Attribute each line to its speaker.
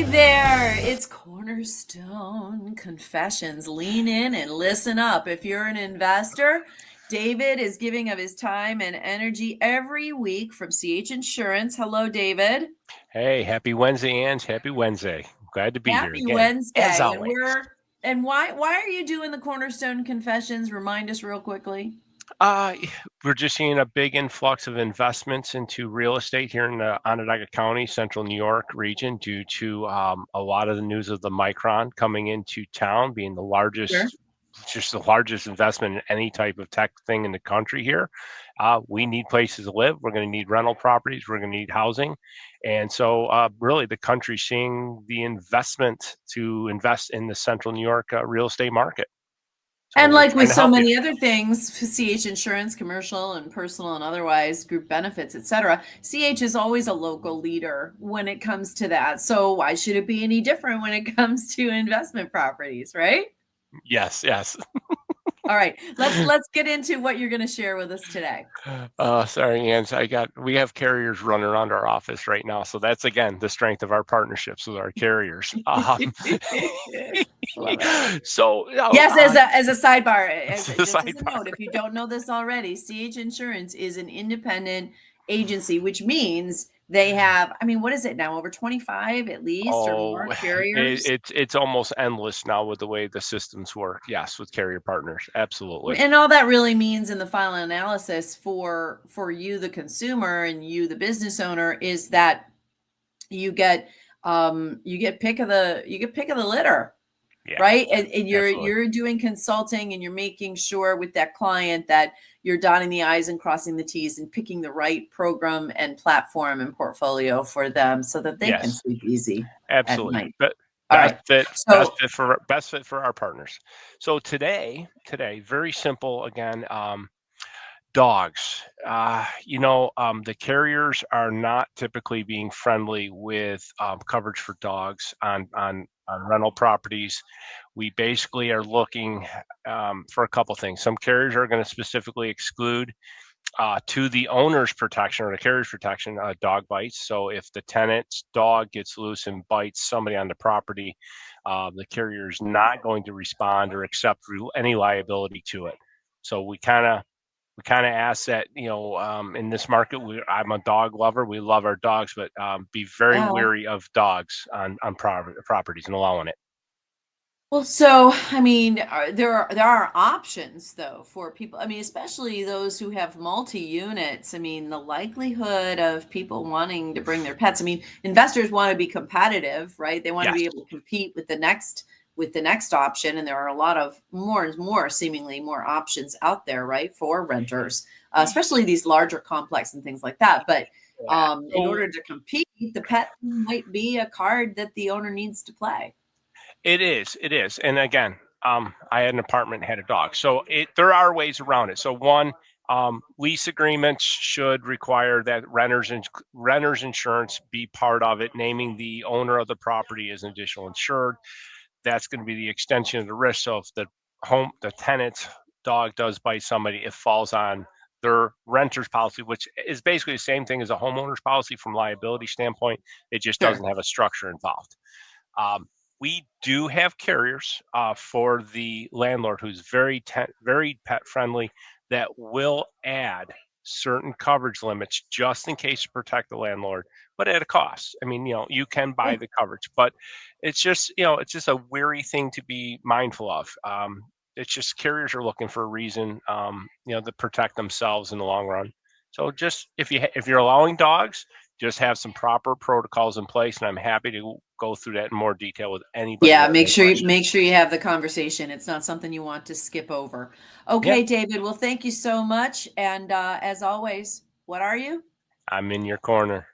Speaker 1: There, it's Cornerstone Confessions. Lean in and listen up. If you're an investor, David is giving of his time and energy every week from CH Insurance. Hello, David.
Speaker 2: Hey, happy Wednesday, Ange. Happy Wednesday. Glad to be here
Speaker 1: Happy
Speaker 2: again, as
Speaker 1: Wednesday. And
Speaker 2: always.
Speaker 1: why are you doing the Cornerstone Confessions? Remind us real quickly.
Speaker 2: Uh, we're just seeing a big influx of investments into real estate here in the Onondaga County, Central New York region, due to a lot of the news of the Micron coming into town, being the
Speaker 1: Sure.
Speaker 2: largest, just the largest investment in any type of tech thing in the country here. We need places to live. We're going to need rental properties. We're going to need housing. And so, really, the country's seeing the investment to invest in the Central New York real estate market. So
Speaker 1: And
Speaker 2: we're
Speaker 1: like with
Speaker 2: trying to
Speaker 1: so
Speaker 2: help you.
Speaker 1: many other things, CH Insurance, commercial and personal and otherwise, group benefits, etc., CH is always a local leader when it comes to that. So why should it be any different when it comes to investment properties, right?
Speaker 2: Yes, yes.
Speaker 1: All right, let's get into what you're going to share with us today.
Speaker 2: Sorry, Ans. We have carriers running around our office right now, so that's again the strength of our partnerships with our carriers.
Speaker 1: Love it.
Speaker 2: So,
Speaker 1: Yes, as a sidebar,
Speaker 2: the
Speaker 1: just as a
Speaker 2: sidebar.
Speaker 1: note, if you don't know this already, CH Insurance is an independent agency, which means they have, I mean, what is it now? Over 25 at least or
Speaker 2: Oh,
Speaker 1: more carriers?
Speaker 2: it's almost endless now with the way the systems work. Yes, with carrier partners, absolutely.
Speaker 1: And all that really means in the final analysis for you, the consumer, and you, the business owner, is that you get you get pick of the litter,
Speaker 2: Yeah,
Speaker 1: right? And
Speaker 2: absolutely.
Speaker 1: you're doing consulting and you're making sure with that client that you're dotting the i's and crossing the t's and picking the right program and platform and portfolio for them so that they can
Speaker 2: Yes,
Speaker 1: sleep easy at
Speaker 2: absolutely.
Speaker 1: night.
Speaker 2: But
Speaker 1: All right, so
Speaker 2: best fit for our partners. So today, very simple again. Dogs. The carriers are not typically being friendly with coverage for dogs on rental properties. We basically are looking for a couple things. Some carriers are going to specifically exclude to the owner's protection or the carrier's protection, dog bites. So if the tenant's dog gets loose and bites somebody on the property, the carrier is not going to respond or accept any liability to it. So we kind of ask that, in this market, I'm a dog lover. We love our dogs, but be very
Speaker 1: yeah.
Speaker 2: wary of dogs on properties and allowing it.
Speaker 1: Well, so I mean, there are options though for people. I mean, especially those who have multi-units. I mean, the likelihood of people wanting to bring their pets. I mean, investors want to be competitive, right? They want to
Speaker 2: Yes,
Speaker 1: be able to compete with the next option, and there are a lot of more and more seemingly more options out there, right, for renters, especially these larger complex and things like that. But
Speaker 2: yeah.
Speaker 1: in
Speaker 2: So
Speaker 1: order to compete, the pet might be a card that the owner needs to play.
Speaker 2: it is, and again, I had an apartment, had a dog, so there are ways around it. So one, lease agreements should require that renters insurance be part of it, naming the owner of the property as an additional insured. That's going to be the extension of the risk. So if the tenant's dog does bite somebody, it falls on their renter's policy, which is basically the same thing as a homeowner's policy from liability standpoint. It just
Speaker 1: Sure.
Speaker 2: doesn't have a structure involved. Um, we do have carriers for the landlord who's very pet friendly that will add certain coverage limits just in case to protect the landlord, but at a cost. I mean, you can buy the coverage, but it's just a wary thing to be mindful of. It's just carriers are looking for a reason, to protect themselves in the long run. So just if you're allowing dogs, just have some proper protocols in place, and I'm happy to go through that in more detail with anybody who
Speaker 1: Yeah,
Speaker 2: has any
Speaker 1: make
Speaker 2: questions.
Speaker 1: sure you have the conversation. It's not something you want to skip over.
Speaker 2: Yeah,
Speaker 1: Okay, David. Well, thank you so much. And as always, what are you?
Speaker 2: I'm in your corner.